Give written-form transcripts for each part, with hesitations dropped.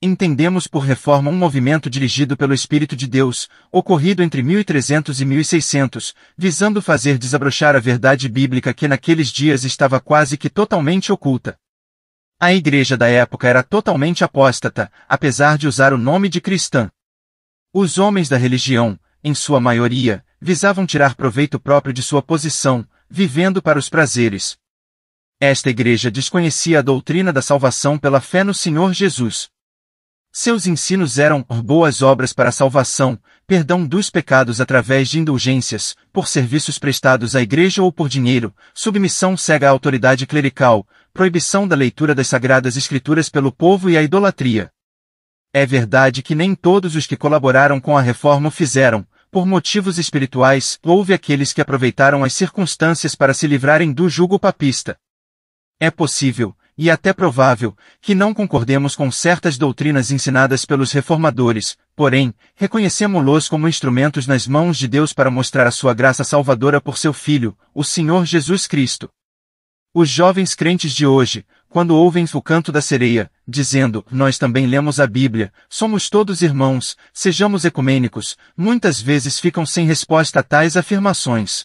entendemos por reforma um movimento dirigido pelo Espírito de Deus, ocorrido entre 1300 e 1600, visando fazer desabrochar a verdade bíblica que naqueles dias estava quase que totalmente oculta. A igreja da época era totalmente apóstata, apesar de usar o nome de cristã. Os homens da religião, em sua maioria, visavam tirar proveito próprio de sua posição, vivendo para os prazeres. Esta igreja desconhecia a doutrina da salvação pela fé no Senhor Jesus. Seus ensinos eram boas obras para a salvação, perdão dos pecados através de indulgências, por serviços prestados à igreja ou por dinheiro, submissão cega à autoridade clerical, proibição da leitura das sagradas escrituras pelo povo e a idolatria. É verdade que nem todos os que colaboraram com a reforma o fizeram, por motivos espirituais, houve aqueles que aproveitaram as circunstâncias para se livrarem do jugo papista. É possível, e até provável, que não concordemos com certas doutrinas ensinadas pelos reformadores, porém, reconhecemo-los como instrumentos nas mãos de Deus para mostrar a sua graça salvadora por seu Filho, o Senhor Jesus Cristo. Os jovens crentes de hoje, quando ouvem o canto da sereia, dizendo, nós também lemos a Bíblia, somos todos irmãos, sejamos ecumênicos, muitas vezes ficam sem resposta a tais afirmações.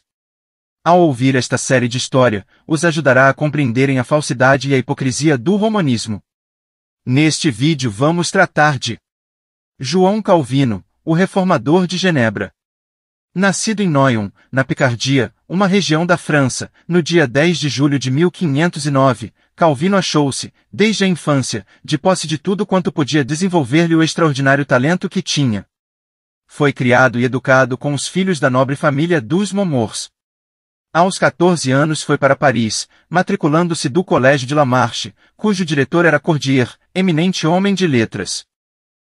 Ao ouvir esta série de história, os ajudará a compreenderem a falsidade e a hipocrisia do romanismo. Neste vídeo vamos tratar de João Calvino, o reformador de Genebra. Nascido em Noyon, na Picardia, uma região da França, no dia 10 de julho de 1509, Calvino achou-se, desde a infância, de posse de tudo quanto podia desenvolver-lhe o extraordinário talento que tinha. Foi criado e educado com os filhos da nobre família dos Montmorency. Aos 14 anos foi para Paris, matriculando-se do Colégio de La Marche, cujo diretor era Cordier, eminente homem de letras.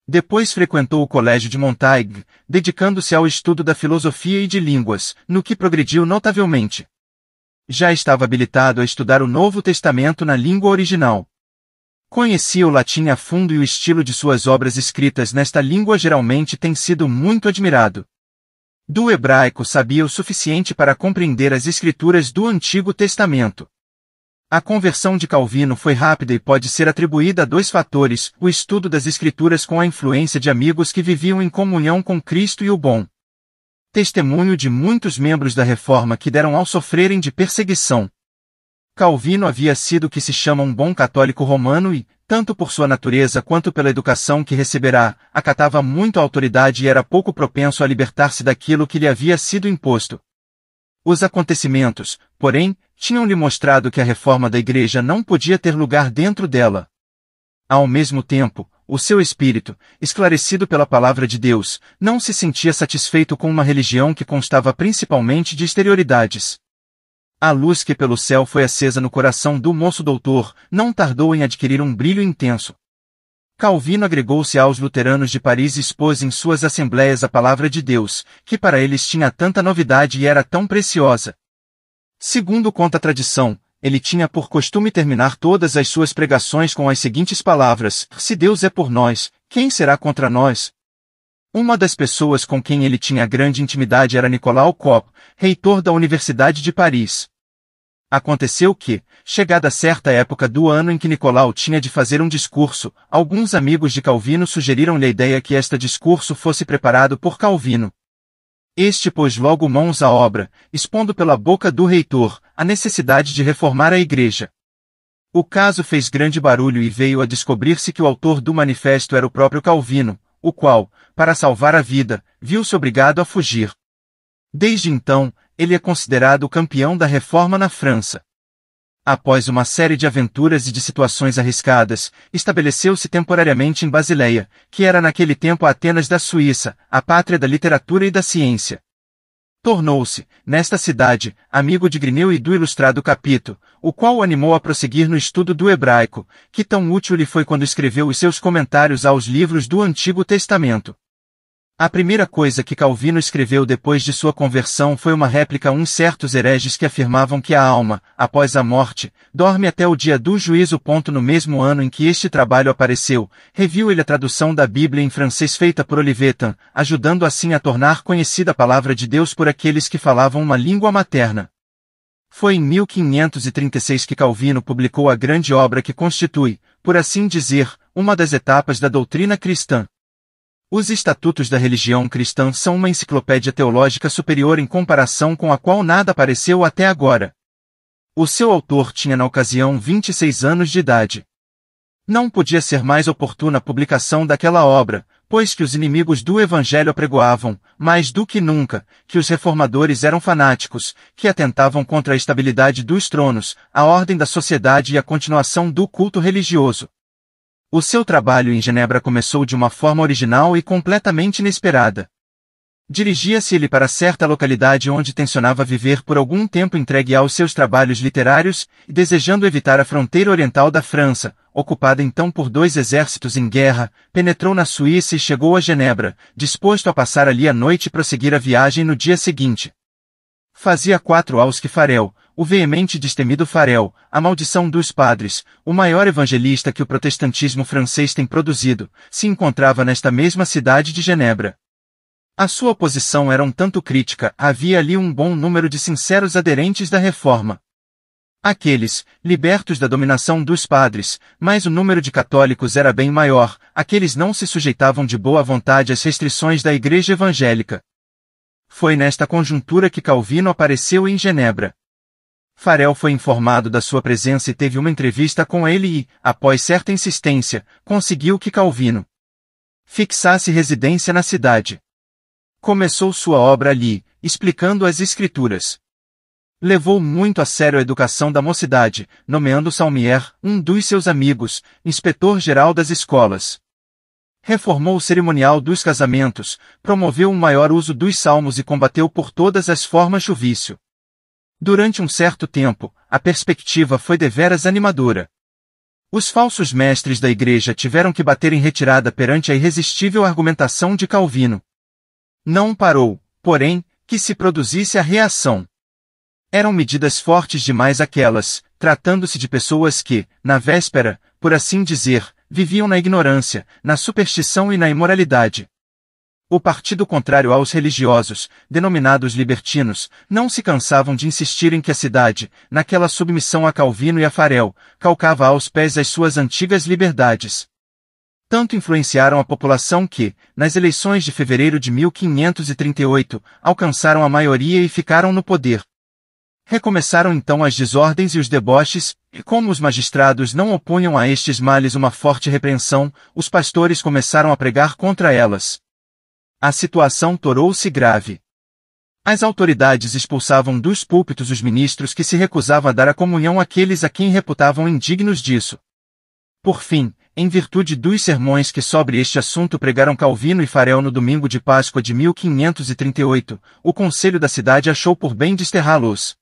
Depois frequentou o Colégio de Montaigne, dedicando-se ao estudo da filosofia e de línguas, no que progrediu notavelmente. Já estava habilitado a estudar o Novo Testamento na língua original. Conhecia o latim a fundo e o estilo de suas obras escritas nesta língua geralmente tem sido muito admirado. Do hebraico sabia o suficiente para compreender as escrituras do Antigo Testamento. A conversão de Calvino foi rápida e pode ser atribuída a dois fatores: o estudo das Escrituras com a influência de amigos que viviam em comunhão com Cristo e o bom testemunho de muitos membros da Reforma que deram ao sofrerem de perseguição. Calvino havia sido o que se chama um bom católico romano e, tanto por sua natureza quanto pela educação que receberá, acatava muito a autoridade e era pouco propenso a libertar-se daquilo que lhe havia sido imposto. Os acontecimentos, porém, tinham-lhe mostrado que a reforma da Igreja não podia ter lugar dentro dela. Ao mesmo tempo, o seu espírito, esclarecido pela palavra de Deus, não se sentia satisfeito com uma religião que constava principalmente de exterioridades. A luz que pelo céu foi acesa no coração do moço doutor, não tardou em adquirir um brilho intenso. Calvino agregou-se aos luteranos de Paris e expôs em suas assembleias a palavra de Deus, que para eles tinha tanta novidade e era tão preciosa. Segundo conta a tradição, ele tinha por costume terminar todas as suas pregações com as seguintes palavras: se Deus é por nós, quem será contra nós? Uma das pessoas com quem ele tinha grande intimidade era Nicolau Cop, reitor da Universidade de Paris. Aconteceu que, chegada certa época do ano em que Nicolau tinha de fazer um discurso, alguns amigos de Calvino sugeriram-lhe a ideia que este discurso fosse preparado por Calvino. Este pôs logo mãos à obra, expondo pela boca do reitor a necessidade de reformar a igreja. O caso fez grande barulho e veio a descobrir-se que o autor do manifesto era o próprio Calvino, o qual, para salvar a vida, viu-se obrigado a fugir. Desde então, ele é considerado o campeão da reforma na França. Após uma série de aventuras e de situações arriscadas, estabeleceu-se temporariamente em Basileia, que era naquele tempo a Atenas da Suíça, a pátria da literatura e da ciência. Tornou-se, nesta cidade, amigo de Grineu e do ilustrado Capito, o qual o animou a prosseguir no estudo do hebraico, que tão útil lhe foi quando escreveu os seus comentários aos livros do Antigo Testamento. A primeira coisa que Calvino escreveu depois de sua conversão foi uma réplica a uns certos hereges que afirmavam que a alma, após a morte, dorme até o dia do juízo. No mesmo ano em que este trabalho apareceu, reviu ele a tradução da Bíblia em francês feita por Olivetan, ajudando assim a tornar conhecida a palavra de Deus por aqueles que falavam uma língua materna. Foi em 1536 que Calvino publicou a grande obra que constitui, por assim dizer, uma das etapas da doutrina cristã. Os estatutos da religião cristã são uma enciclopédia teológica superior em comparação com a qual nada apareceu até agora. O seu autor tinha na ocasião 26 anos de idade. Não podia ser mais oportuna a publicação daquela obra, pois que os inimigos do Evangelho apregoavam, mais do que nunca, que os reformadores eram fanáticos, que atentavam contra a estabilidade dos tronos, a ordem da sociedade e a continuação do culto religioso. O seu trabalho em Genebra começou de uma forma original e completamente inesperada. Dirigia-se ele para certa localidade onde tencionava viver por algum tempo entregue aos seus trabalhos literários, e desejando evitar a fronteira oriental da França, ocupada então por 2 exércitos em guerra, penetrou na Suíça e chegou a Genebra, disposto a passar ali a noite e prosseguir a viagem no dia seguinte. Fazia 4 anos que Farel, o veemente e destemido Farel, a maldição dos padres, o maior evangelista que o protestantismo francês tem produzido, se encontrava nesta mesma cidade de Genebra. A sua posição era um tanto crítica, havia ali um bom número de sinceros aderentes da reforma. Aqueles, libertos da dominação dos padres, mas o número de católicos era bem maior, aqueles não se sujeitavam de boa vontade às restrições da Igreja Evangélica. Foi nesta conjuntura que Calvino apareceu em Genebra. Farel foi informado da sua presença e teve uma entrevista com ele e, após certa insistência, conseguiu que Calvino fixasse residência na cidade. Começou sua obra ali, explicando as Escrituras. Levou muito a sério a educação da mocidade, nomeando Salmier, um dos seus amigos, inspetor-geral das escolas. Reformou o cerimonial dos casamentos, promoveu um maior uso dos salmos e combateu por todas as formas o vício. Durante um certo tempo, a perspectiva foi deveras animadora. Os falsos mestres da Igreja tiveram que bater em retirada perante a irresistível argumentação de Calvino. Não parou, porém, que se produzisse a reação. Eram medidas fortes demais aquelas, tratando-se de pessoas que, na véspera, por assim dizer, viviam na ignorância, na superstição e na imoralidade. O partido contrário aos religiosos, denominados libertinos, não se cansavam de insistir em que a cidade, naquela submissão a Calvino e a Farel, calcava aos pés as suas antigas liberdades. Tanto influenciaram a população que, nas eleições de fevereiro de 1538, alcançaram a maioria e ficaram no poder. Recomeçaram então as desordens e os deboches, e como os magistrados não opunham a estes males uma forte repreensão, os pastores começaram a pregar contra elas. A situação tornou-se grave. As autoridades expulsavam dos púlpitos os ministros que se recusavam a dar a comunhão àqueles a quem reputavam indignos disso. Por fim, em virtude dos sermões que sobre este assunto pregaram Calvino e Farel no domingo de Páscoa de 1538, o conselho da cidade achou por bem desterrá-los.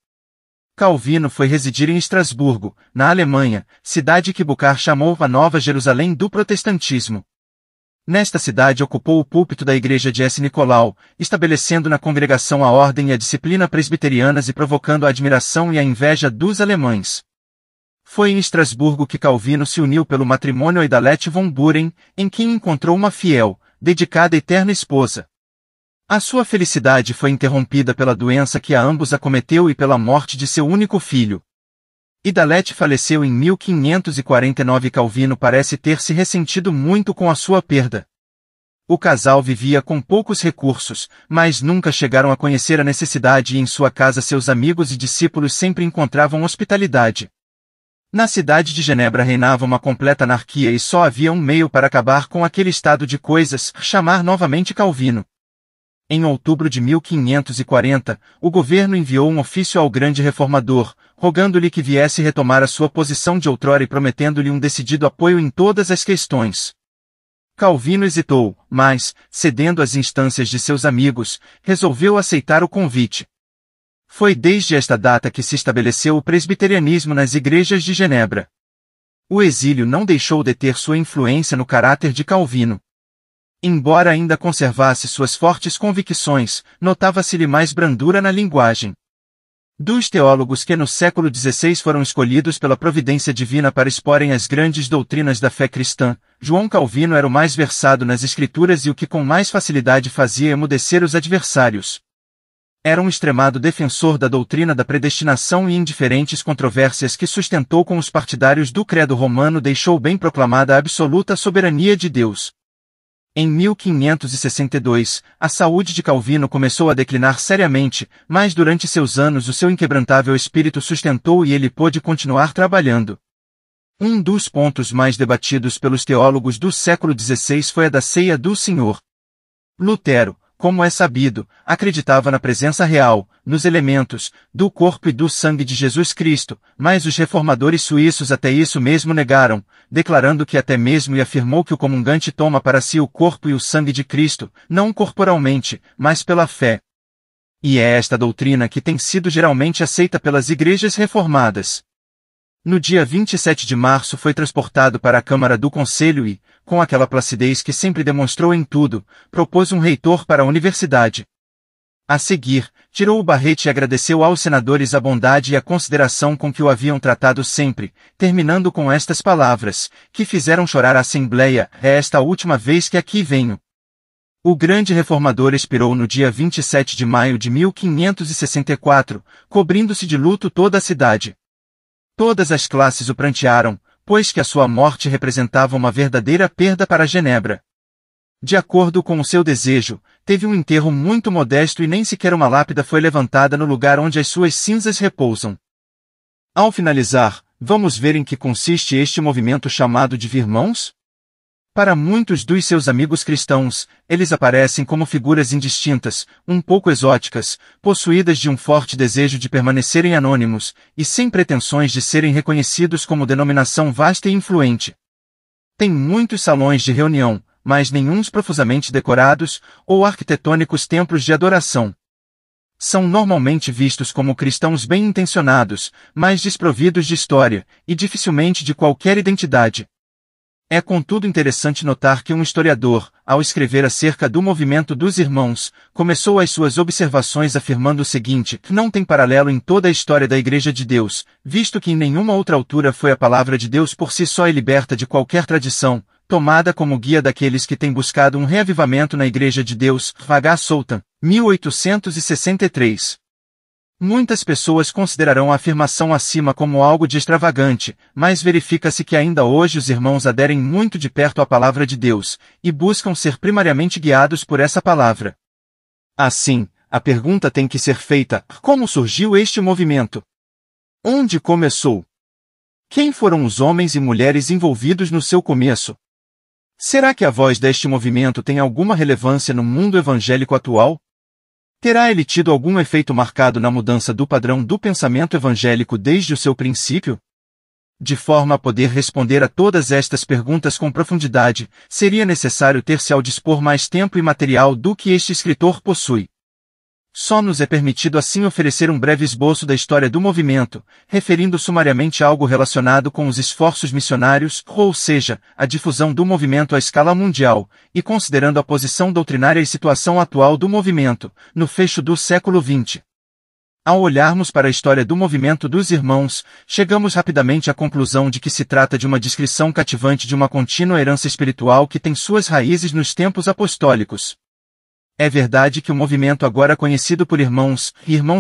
Calvino foi residir em Estrasburgo, na Alemanha, cidade que Bucar chamou a Nova Jerusalém do protestantismo. Nesta cidade ocupou o púlpito da igreja de S. Nicolau, estabelecendo na congregação a ordem e a disciplina presbiterianas e provocando a admiração e a inveja dos alemães. Foi em Estrasburgo que Calvino se uniu pelo matrimônio a Idalete von Buren, em quem encontrou uma fiel, dedicada e eterna esposa. A sua felicidade foi interrompida pela doença que a ambos acometeu e pela morte de seu único filho. Idalete faleceu em 1549 e Calvino parece ter se ressentido muito com a sua perda. O casal vivia com poucos recursos, mas nunca chegaram a conhecer a necessidade e em sua casa seus amigos e discípulos sempre encontravam hospitalidade. Na cidade de Genebra reinava uma completa anarquia e só havia um meio para acabar com aquele estado de coisas, chamar novamente Calvino. Em outubro de 1540, o governo enviou um ofício ao grande reformador, rogando-lhe que viesse retomar a sua posição de outrora e prometendo-lhe um decidido apoio em todas as questões. Calvino hesitou, mas, cedendo às instâncias de seus amigos, resolveu aceitar o convite. Foi desde esta data que se estabeleceu o presbiterianismo nas igrejas de Genebra. O exílio não deixou de ter sua influência no caráter de Calvino. Embora ainda conservasse suas fortes convicções, notava-se-lhe mais brandura na linguagem. Dos teólogos que no século XVI foram escolhidos pela providência divina para exporem as grandes doutrinas da fé cristã, João Calvino era o mais versado nas Escrituras e o que com mais facilidade fazia emudecer os adversários. Era um extremado defensor da doutrina da predestinação e em diferentes controvérsias que sustentou com os partidários do credo romano deixou bem proclamada a absoluta soberania de Deus. Em 1562, a saúde de Calvino começou a declinar seriamente, mas durante seus anos o seu inquebrantável espírito sustentou e ele pôde continuar trabalhando. Um dos pontos mais debatidos pelos teólogos do século XVI foi a da ceia do Senhor. Lutero, como é sabido, acreditava na presença real, nos elementos, do corpo e do sangue de Jesus Cristo, mas os reformadores suíços até isso mesmo negaram, declarando que até mesmo e afirmou que o comungante toma para si o corpo e o sangue de Cristo, não corporalmente, mas pela fé. E é esta doutrina que tem sido geralmente aceita pelas igrejas reformadas. No dia 27 de março foi transportado para a Câmara do Conselho e, com aquela placidez que sempre demonstrou em tudo, propôs um reitor para a universidade. A seguir, tirou o barrete e agradeceu aos senadores a bondade e a consideração com que o haviam tratado sempre, terminando com estas palavras, que fizeram chorar a Assembleia: é esta a última vez que aqui venho. O grande reformador expirou no dia 27 de maio de 1564, cobrindo-se de luto toda a cidade. Todas as classes o prantearam, pois que a sua morte representava uma verdadeira perda para Genebra. De acordo com o seu desejo, teve um enterro muito modesto e nem sequer uma lápida foi levantada no lugar onde as suas cinzas repousam. Ao finalizar, vamos ver em que consiste este movimento chamado de Virmãos? Para muitos dos seus amigos cristãos, eles aparecem como figuras indistintas, um pouco exóticas, possuídas de um forte desejo de permanecerem anônimos, e sem pretensões de serem reconhecidos como denominação vasta e influente. Tem muitos salões de reunião, mas nenhuns profusamente decorados, ou arquitetônicos templos de adoração. São normalmente vistos como cristãos bem-intencionados, mas desprovidos de história, e dificilmente de qualquer identidade. É contudo interessante notar que um historiador, ao escrever acerca do movimento dos irmãos, começou as suas observações afirmando o seguinte: não tem paralelo em toda a história da Igreja de Deus, visto que em nenhuma outra altura foi a palavra de Deus por si só e liberta de qualquer tradição, tomada como guia daqueles que têm buscado um reavivamento na Igreja de Deus. H. Sultan, 1863. Muitas pessoas considerarão a afirmação acima como algo de extravagante, mas verifica-se que ainda hoje os irmãos aderem muito de perto à palavra de Deus, e buscam ser primariamente guiados por essa palavra. Assim, a pergunta tem que ser feita: como surgiu este movimento? Onde começou? Quem foram os homens e mulheres envolvidos no seu começo? Será que a voz deste movimento tem alguma relevância no mundo evangélico atual? Terá ele tido algum efeito marcado na mudança do padrão do pensamento evangélico desde o seu princípio? De forma a poder responder a todas estas perguntas com profundidade, seria necessário ter-se ao dispor mais tempo e material do que este escritor possui. Só nos é permitido assim oferecer um breve esboço da história do movimento, referindo sumariamente algo relacionado com os esforços missionários, ou seja, a difusão do movimento à escala mundial, e considerando a posição doutrinária e situação atual do movimento, no fecho do século XX. Ao olharmos para a história do movimento dos irmãos, chegamos rapidamente à conclusão de que se trata de uma descrição cativante de uma contínua herança espiritual que tem suas raízes nos tempos apostólicos. É verdade que o movimento agora conhecido por irmãos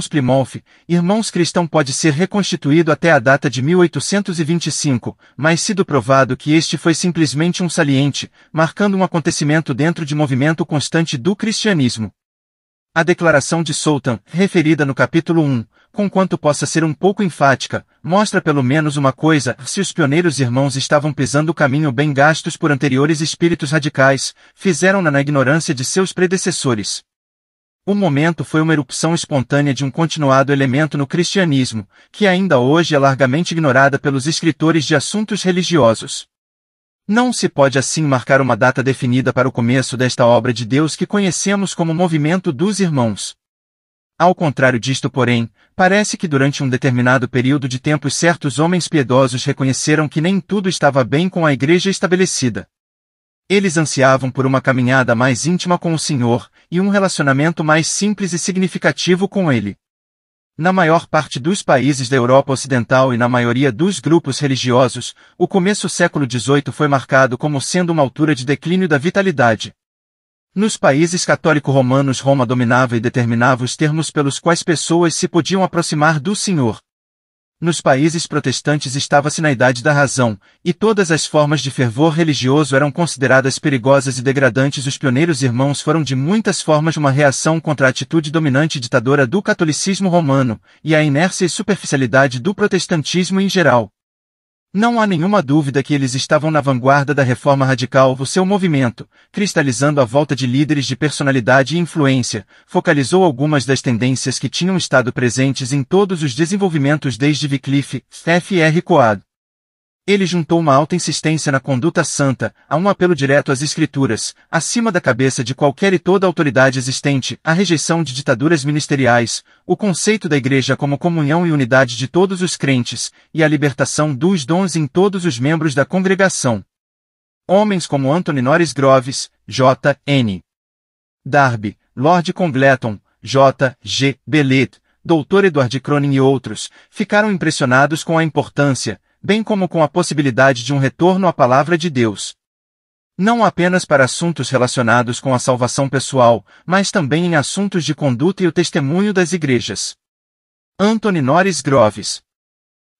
Plymouth, irmãos cristão pode ser reconstituído até a data de 1825, mas sido provado que este foi simplesmente um saliente, marcando um acontecimento dentro de movimento constante do cristianismo. A declaração de Sultan, referida no capítulo 1, conquanto possa ser um pouco enfática, mostra pelo menos uma coisa: se os pioneiros irmãos estavam pisando o caminho bem gastos por anteriores espíritos radicais, fizeram-na na ignorância de seus predecessores. O momento foi uma erupção espontânea de um continuado elemento no cristianismo, que ainda hoje é largamente ignorada pelos escritores de assuntos religiosos. Não se pode assim marcar uma data definida para o começo desta obra de Deus que conhecemos como movimento dos irmãos. Ao contrário disto, porém, parece que durante um determinado período de tempo certos homens piedosos reconheceram que nem tudo estava bem com a igreja estabelecida. Eles ansiavam por uma caminhada mais íntima com o Senhor, e um relacionamento mais simples e significativo com Ele. Na maior parte dos países da Europa Ocidental e na maioria dos grupos religiosos, o começo do século XVIII foi marcado como sendo uma altura de declínio da vitalidade. Nos países católico-romanos, Roma dominava e determinava os termos pelos quais pessoas se podiam aproximar do Senhor. Nos países protestantes estava-se na idade da razão, e todas as formas de fervor religioso eram consideradas perigosas e degradantes. Os pioneiros irmãos foram de muitas formas uma reação contra a atitude dominante e ditadora do catolicismo romano, e a inércia e superficialidade do protestantismo em geral. Não há nenhuma dúvida que eles estavam na vanguarda da reforma radical. O seu movimento, cristalizando à volta de líderes de personalidade e influência, focalizou algumas das tendências que tinham estado presentes em todos os desenvolvimentos desde Wycliffe, F.R. Coad. Ele juntou uma alta insistência na conduta santa, a um apelo direto às Escrituras, acima da cabeça de qualquer e toda autoridade existente, a rejeição de ditaduras ministeriais, o conceito da Igreja como comunhão e unidade de todos os crentes, e a libertação dos dons em todos os membros da congregação. Homens como Anthony Norris Groves, J. N. Darby, Lord Congleton, J. G. Bellet, Dr. Edward Cronin e outros, ficaram impressionados com a importância, bem como com a possibilidade de um retorno à palavra de Deus. Não apenas para assuntos relacionados com a salvação pessoal, mas também em assuntos de conduta e o testemunho das igrejas. Anthony Norris Groves.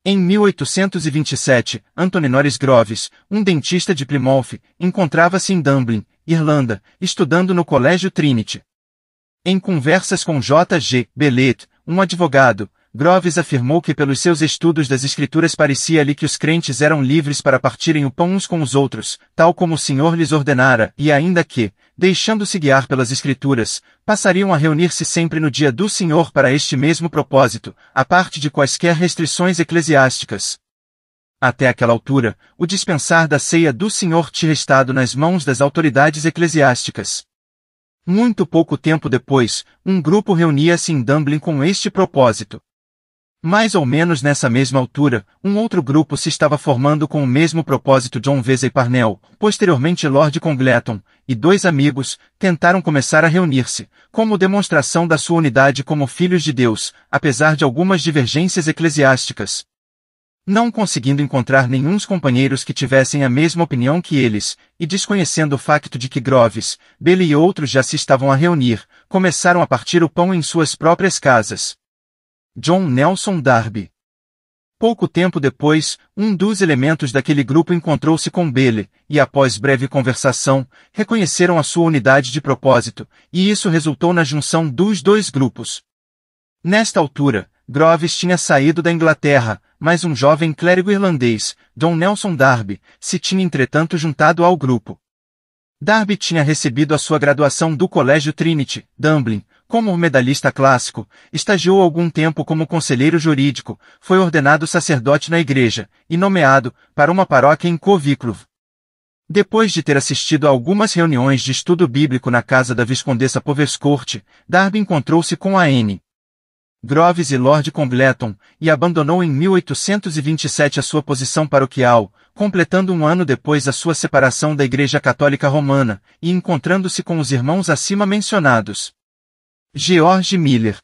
Em 1827, Anthony Norris Groves, um dentista de Plymouth, encontrava-se em Dublin, Irlanda, estudando no Colégio Trinity. Em conversas com J. G. Bellet, um advogado, Groves afirmou que pelos seus estudos das Escrituras parecia-lhe que os crentes eram livres para partirem o pão uns com os outros, tal como o Senhor lhes ordenara, e ainda que, deixando-se guiar pelas Escrituras, passariam a reunir-se sempre no dia do Senhor para este mesmo propósito, à parte de quaisquer restrições eclesiásticas. Até aquela altura, o dispensar da ceia do Senhor tinha estado nas mãos das autoridades eclesiásticas. Muito pouco tempo depois, um grupo reunia-se em Dublin com este propósito. Mais ou menos nessa mesma altura, um outro grupo se estava formando com o mesmo propósito. John Vesey Parnell, posteriormente Lord Congleton, e dois amigos, tentaram começar a reunir-se, como demonstração da sua unidade como filhos de Deus, apesar de algumas divergências eclesiásticas. Não conseguindo encontrar nenhum companheiros que tivessem a mesma opinião que eles, e desconhecendo o facto de que Groves, Bailey e outros já se estavam a reunir, começaram a partir o pão em suas próprias casas. John Nelson Darby. Pouco tempo depois, um dos elementos daquele grupo encontrou-se com Bailey, e após breve conversação, reconheceram a sua unidade de propósito, e isso resultou na junção dos dois grupos. Nesta altura, Groves tinha saído da Inglaterra, mas um jovem clérigo irlandês, John Nelson Darby, se tinha entretanto juntado ao grupo. Darby tinha recebido a sua graduação do Colégio Trinity, Dublin, como um medalhista clássico, estagiou algum tempo como conselheiro jurídico, foi ordenado sacerdote na igreja, e nomeado, para uma paróquia em Coviclove. Depois de ter assistido a algumas reuniões de estudo bíblico na casa da Viscondessa Poverscourt, Darby encontrou-se com a N. Groves e Lord Congleton, e abandonou em 1827 a sua posição paroquial, completando um ano depois a sua separação da Igreja Católica Romana, e encontrando-se com os irmãos acima mencionados. George Miller.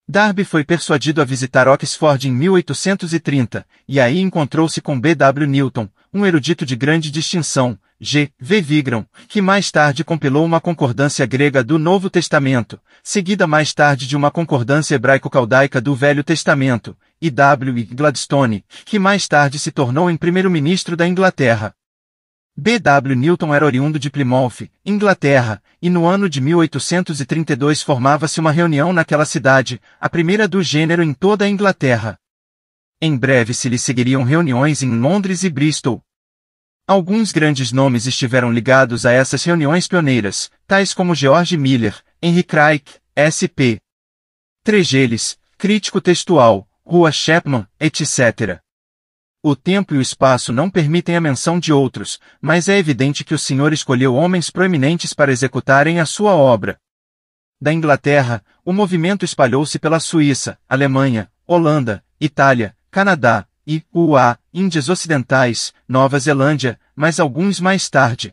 Darby foi persuadido a visitar Oxford em 1830, e aí encontrou-se com B. W. Newton, um erudito de grande distinção, G. V. Vigran, que mais tarde compilou uma concordância grega do Novo Testamento, seguida mais tarde de uma concordância hebraico-caldaica do Velho Testamento, e W. Gladstone, que mais tarde se tornou em primeiro-ministro da Inglaterra. B. W. Newton era oriundo de Plymouth, Inglaterra, e no ano de 1832 formava-se uma reunião naquela cidade, a primeira do gênero em toda a Inglaterra. Em breve se lhe seguiriam reuniões em Londres e Bristol. Alguns grandes nomes estiveram ligados a essas reuniões pioneiras, tais como George Miller, Henry Craik, S.P. Tregellis, crítico textual, Rua Chapman, etc. O tempo e o espaço não permitem a menção de outros, mas é evidente que o Senhor escolheu homens proeminentes para executarem a sua obra. Da Inglaterra, o movimento espalhou-se pela Suíça, Alemanha, Holanda, Itália, Canadá, e, Índias Ocidentais, Nova Zelândia, mas alguns mais tarde.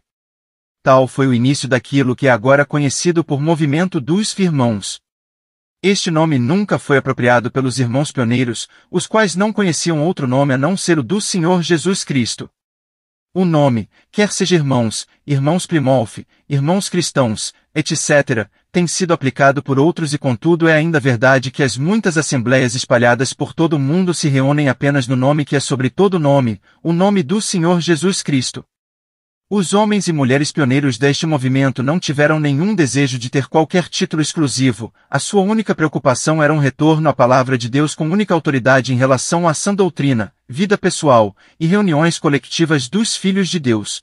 Tal foi o início daquilo que é agora conhecido por Movimento dos Irmãos. Este nome nunca foi apropriado pelos irmãos pioneiros, os quais não conheciam outro nome a não ser o do Senhor Jesus Cristo. O nome, quer seja irmãos, irmãos Plymouth, irmãos cristãos, etc., tem sido aplicado por outros e contudo é ainda verdade que as muitas assembleias espalhadas por todo o mundo se reúnem apenas no nome que é sobre todo nome, o nome do Senhor Jesus Cristo. Os homens e mulheres pioneiros deste movimento não tiveram nenhum desejo de ter qualquer título exclusivo, a sua única preocupação era um retorno à palavra de Deus com única autoridade em relação à sã doutrina, vida pessoal, e reuniões coletivas dos filhos de Deus.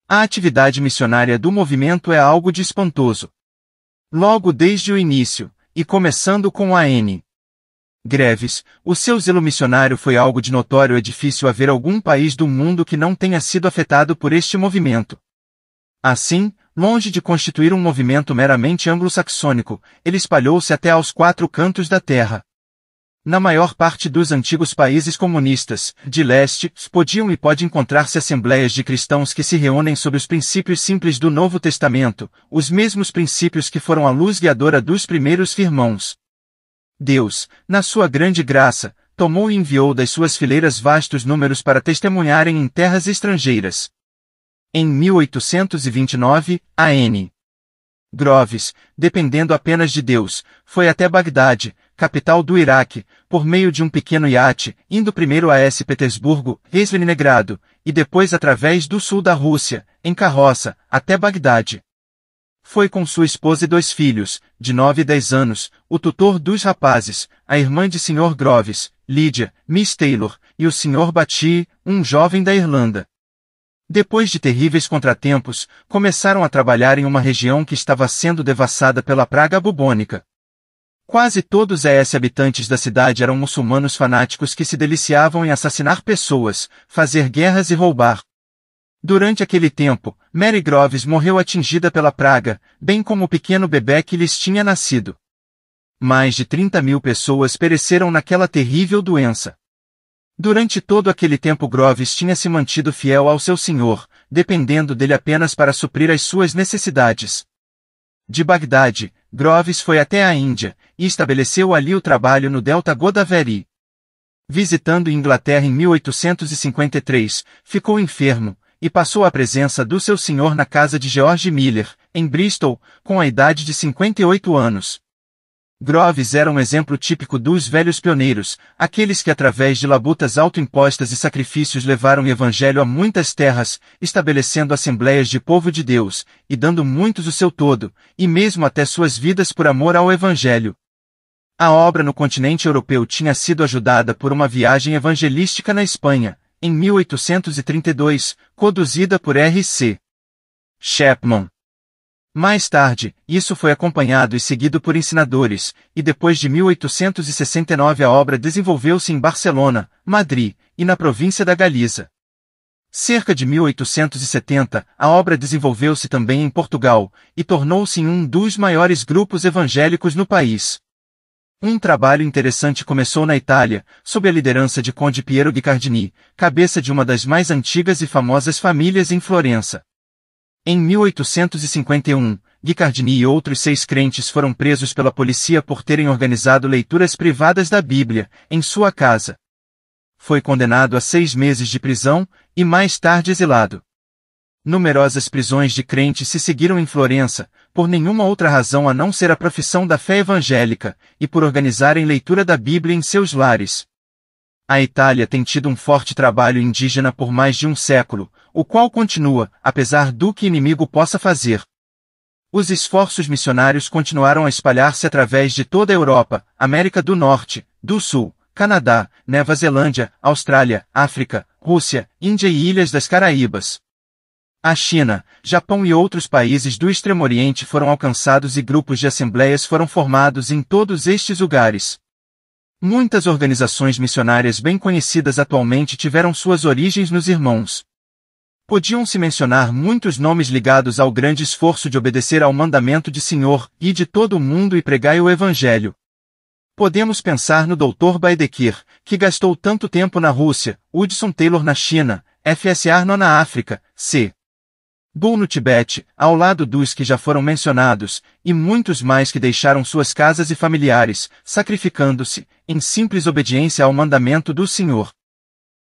A atividade missionária do movimento é algo de espantoso. Logo desde o início, e começando com a N. Greves, o seu zelo missionário foi algo de notório. É difícil haver algum país do mundo que não tenha sido afetado por este movimento. Assim, longe de constituir um movimento meramente anglo-saxônico, ele espalhou-se até aos 4 cantos da terra. Na maior parte dos antigos países comunistas, de leste, podiam e pode encontrar-se assembleias de cristãos que se reúnem sob os princípios simples do Novo Testamento, os mesmos princípios que foram a luz guiadora dos primeiros irmãos. Deus, na sua grande graça, tomou e enviou das suas fileiras vastos números para testemunharem em terras estrangeiras. Em 1829, a N. Groves, dependendo apenas de Deus, foi até Bagdade, capital do Iraque, por meio de um pequeno iate, indo primeiro a Petersburgo, Leningrado, e depois através do sul da Rússia, em carroça, até Bagdade. Foi com sua esposa e 2 filhos, de 9 e 10 anos, o tutor dos rapazes, a irmã de Sr. Groves, Lydia, Miss Taylor, e o Sr. Batty, um jovem da Irlanda. Depois de terríveis contratempos, começaram a trabalhar em uma região que estava sendo devassada pela praga bubônica. Quase todos os habitantes da cidade eram muçulmanos fanáticos que se deliciavam em assassinar pessoas, fazer guerras e roubar. Durante aquele tempo, Mary Groves morreu atingida pela praga, bem como o pequeno bebê que lhes tinha nascido. Mais de 30.000 pessoas pereceram naquela terrível doença. Durante todo aquele tempo Groves tinha se mantido fiel ao seu senhor, dependendo dele apenas para suprir as suas necessidades. De Bagdade, Groves foi até a Índia, e estabeleceu ali o trabalho no Delta Godavari. Visitando Inglaterra em 1853, ficou enfermo, e passou à presença do seu senhor na casa de George Miller, em Bristol, com a idade de 58 anos. Groves era um exemplo típico dos velhos pioneiros, aqueles que através de labutas autoimpostas e sacrifícios levaram o evangelho a muitas terras, estabelecendo assembleias de povo de Deus, e dando muitos o seu todo, e mesmo até suas vidas por amor ao evangelho. A obra no continente europeu tinha sido ajudada por uma viagem evangelística na Espanha, em 1832, conduzida por R.C. Chapman. Mais tarde, isso foi acompanhado e seguido por ensinadores, e depois de 1869 a obra desenvolveu-se em Barcelona, Madrid, e na província da Galiza. Cerca de 1870, a obra desenvolveu-se também em Portugal, e tornou-se um dos maiores grupos evangélicos no país. Um trabalho interessante começou na Itália, sob a liderança de Conde Piero Guicciardini, cabeça de uma das mais antigas e famosas famílias em Florença. Em 1851, Guicciardini e outros 6 crentes foram presos pela polícia por terem organizado leituras privadas da Bíblia, em sua casa. Foi condenado a 6 meses de prisão, e mais tarde exilado. Numerosas prisões de crentes se seguiram em Florença, por nenhuma outra razão a não ser a profissão da fé evangélica, e por organizarem leitura da Bíblia em seus lares. A Itália tem tido um forte trabalho indígena por mais de um século, o qual continua, apesar do que o inimigo possa fazer. Os esforços missionários continuaram a espalhar-se através de toda a Europa, América do Norte, do Sul, Canadá, Nova Zelândia, Austrália, África, Rússia, Índia e Ilhas das Caraíbas. A China, Japão e outros países do Extremo Oriente foram alcançados e grupos de assembleias foram formados em todos estes lugares. Muitas organizações missionárias bem conhecidas atualmente tiveram suas origens nos irmãos. Podiam-se mencionar muitos nomes ligados ao grande esforço de obedecer ao mandamento de Senhor, e de todo o mundo e pregai o Evangelho. Podemos pensar no Dr. Baedeker, que gastou tanto tempo na Rússia, Hudson Taylor na China, F.S. Arno na África, C. Bull no Tibete, ao lado dos que já foram mencionados, e muitos mais que deixaram suas casas e familiares, sacrificando-se, em simples obediência ao mandamento do Senhor.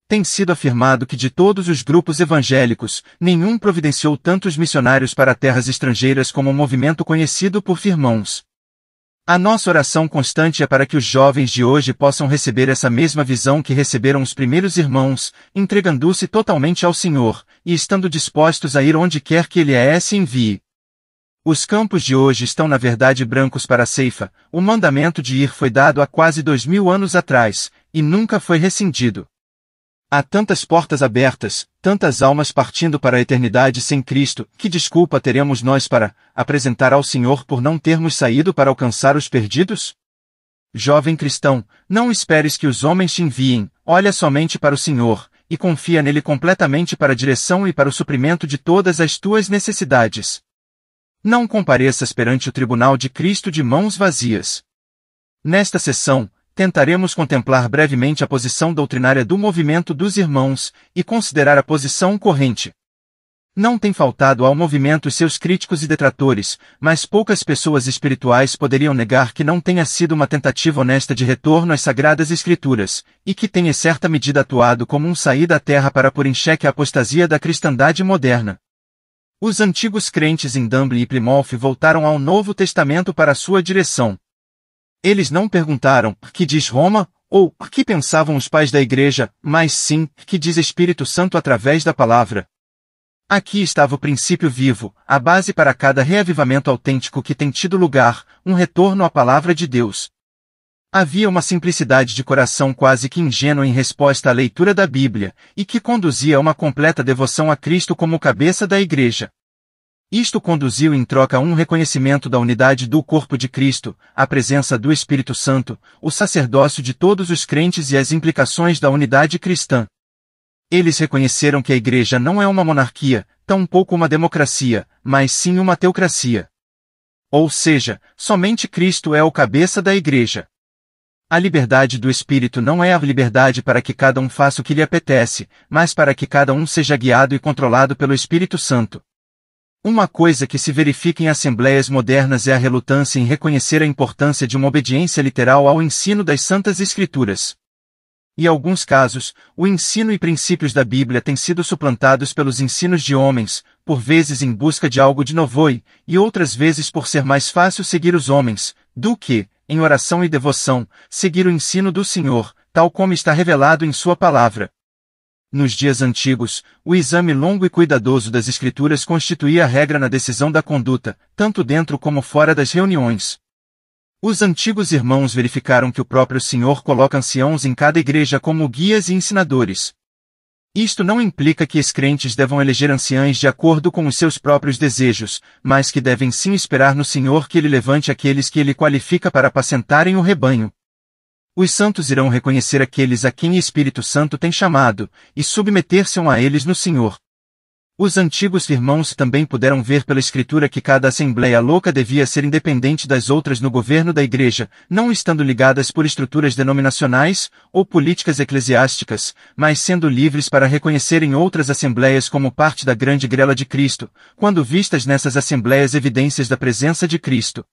tem sido afirmado que de todos os grupos evangélicos, nenhum providenciou tantos missionários para terras estrangeiras como o movimento conhecido por Firmãos. A nossa oração constante é para que os jovens de hoje possam receber essa mesma visão que receberam os primeiros irmãos, entregando-se totalmente ao Senhor, e estando dispostos a ir onde quer que Ele as envie. Os campos de hoje estão na verdade brancos para a ceifa, o mandamento de ir foi dado há quase 2000 anos atrás, e nunca foi rescindido. Há tantas portas abertas, tantas almas partindo para a eternidade sem Cristo, que desculpa teremos nós para apresentar ao Senhor por não termos saído para alcançar os perdidos? Jovem cristão, não esperes que os homens te enviem, olha somente para o Senhor, e confia nele completamente para a direção e para o suprimento de todas as tuas necessidades. Não compareças perante o tribunal de Cristo de mãos vazias. Nesta sessão, tentaremos contemplar brevemente a posição doutrinária do movimento dos irmãos, e considerar a posição corrente. Não tem faltado ao movimento os seus críticos e detratores, mas poucas pessoas espirituais poderiam negar que não tenha sido uma tentativa honesta de retorno às Sagradas Escrituras, e que tenha em certa medida atuado como um sair da terra para pôr em xeque a apostasia da cristandade moderna. Os antigos crentes em Dublin e Plymouth voltaram ao Novo Testamento para sua direção. Eles não perguntaram, que diz Roma, ou, que pensavam os pais da igreja, mas sim, que diz Espírito Santo através da palavra. Aqui estava o princípio vivo, a base para cada reavivamento autêntico que tem tido lugar, um retorno à palavra de Deus. Havia uma simplicidade de coração quase que ingênua em resposta à leitura da Bíblia, e que conduzia a uma completa devoção a Cristo como cabeça da igreja. Isto conduziu em troca a um reconhecimento da unidade do corpo de Cristo, a presença do Espírito Santo, o sacerdócio de todos os crentes e as implicações da unidade cristã. Eles reconheceram que a igreja não é uma monarquia, tampouco uma democracia, mas sim uma teocracia. Ou seja, somente Cristo é o cabeça da igreja. A liberdade do Espírito não é a liberdade para que cada um faça o que lhe apetece, mas para que cada um seja guiado e controlado pelo Espírito Santo. Uma coisa que se verifica em assembleias modernas é a relutância em reconhecer a importância de uma obediência literal ao ensino das Santas Escrituras. Em alguns casos, o ensino e princípios da Bíblia têm sido suplantados pelos ensinos de homens, por vezes em busca de algo de novo e outras vezes por ser mais fácil seguir os homens, do que, em oração e devoção, seguir o ensino do Senhor, tal como está revelado em sua palavra. Nos dias antigos, o exame longo e cuidadoso das Escrituras constituía a regra na decisão da conduta, tanto dentro como fora das reuniões. Os antigos irmãos verificaram que o próprio Senhor coloca anciãos em cada igreja como guias e ensinadores. Isto não implica que os crentes devam eleger anciães de acordo com os seus próprios desejos, mas que devem sim esperar no Senhor que Ele levante aqueles que Ele qualifica para apacentarem o rebanho. Os santos irão reconhecer aqueles a quem o Espírito Santo tem chamado, e submeter-se a eles no Senhor. Os antigos irmãos também puderam ver pela Escritura que cada assembleia louca devia ser independente das outras no governo da igreja, não estando ligadas por estruturas denominacionais ou políticas eclesiásticas, mas sendo livres para reconhecerem outras assembleias como parte da grande grela de Cristo, quando vistas nessas assembleias evidências da presença de Cristo.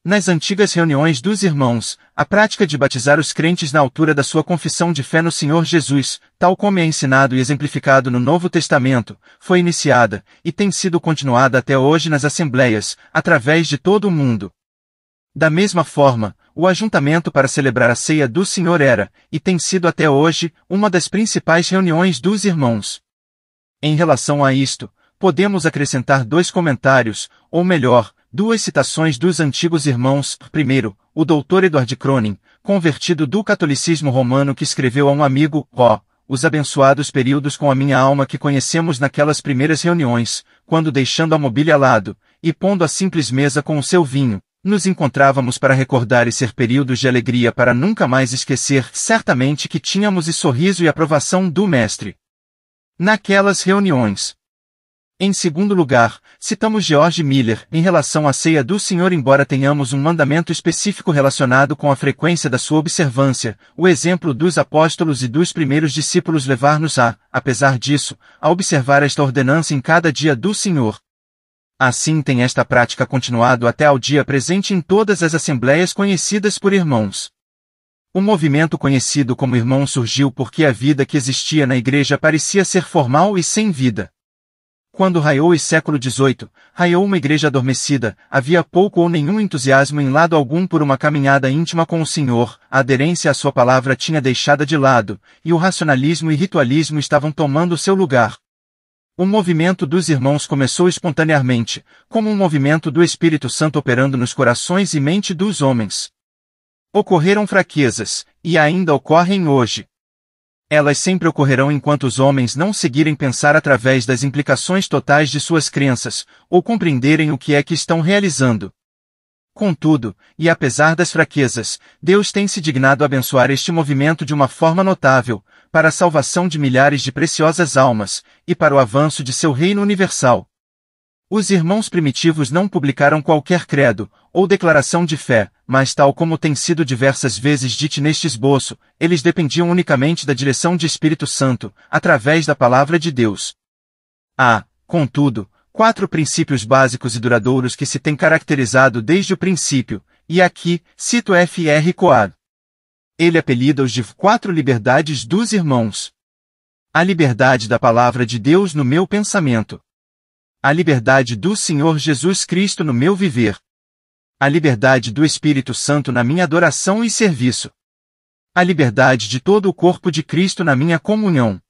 Nas antigas reuniões dos irmãos, a prática de batizar os crentes na altura da sua confissão de fé no Senhor Jesus, tal como é ensinado e exemplificado no Novo Testamento, foi iniciada, e tem sido continuada até hoje nas assembleias, através de todo o mundo. Da mesma forma, o ajuntamento para celebrar a ceia do Senhor era, e tem sido até hoje, uma das principais reuniões dos irmãos. Em relação a isto, podemos acrescentar 2 comentários, ou melhor, 2 citações dos antigos irmãos. Primeiro, o Dr. Edward Cronin, convertido do catolicismo romano, que escreveu a um amigo, os abençoados períodos com a minha alma que conhecemos naquelas primeiras reuniões, quando deixando a mobília ao lado, e pondo a simples mesa com o seu vinho, nos encontrávamos para recordar e ser períodos de alegria para nunca mais esquecer, certamente que tínhamos e sorriso e aprovação do Mestre naquelas reuniões. Em segundo lugar, citamos George Miller, em relação à ceia do Senhor. Embora tenhamos um mandamento específico relacionado com a frequência da sua observância, o exemplo dos apóstolos e dos primeiros discípulos levar-nos apesar disso, a observar esta ordenança em cada dia do Senhor. Assim tem esta prática continuado até ao dia presente em todas as assembleias conhecidas por irmãos. O movimento conhecido como Irmão surgiu porque a vida que existia na igreja parecia ser formal e sem vida. Quando raiou o século XVIII, raiou uma igreja adormecida, havia pouco ou nenhum entusiasmo em lado algum por uma caminhada íntima com o Senhor, a aderência à sua palavra tinha deixado de lado, e o racionalismo e ritualismo estavam tomando seu lugar. O movimento dos irmãos começou espontaneamente, como um movimento do Espírito Santo operando nos corações e mente dos homens. Ocorreram fraquezas, e ainda ocorrem hoje. Elas sempre ocorrerão enquanto os homens não seguirem pensar através das implicações totais de suas crenças, ou compreenderem o que é que estão realizando. Contudo, e apesar das fraquezas, Deus tem se dignado abençoar este movimento de uma forma notável, para a salvação de milhares de preciosas almas, e para o avanço de seu reino universal. Os irmãos primitivos não publicaram qualquer credo, ou declaração de fé, mas tal como tem sido diversas vezes dito neste esboço, eles dependiam unicamente da direção de Espírito Santo, através da Palavra de Deus. Há, contudo, 4 princípios básicos e duradouros que se têm caracterizado desde o princípio, e aqui, cito F.R. Coad. Ele apelida-os de 4 liberdades dos irmãos. A liberdade da Palavra de Deus no meu pensamento. A liberdade do Senhor Jesus Cristo no meu viver. A liberdade do Espírito Santo na minha adoração e serviço. A liberdade de todo o corpo de Cristo na minha comunhão.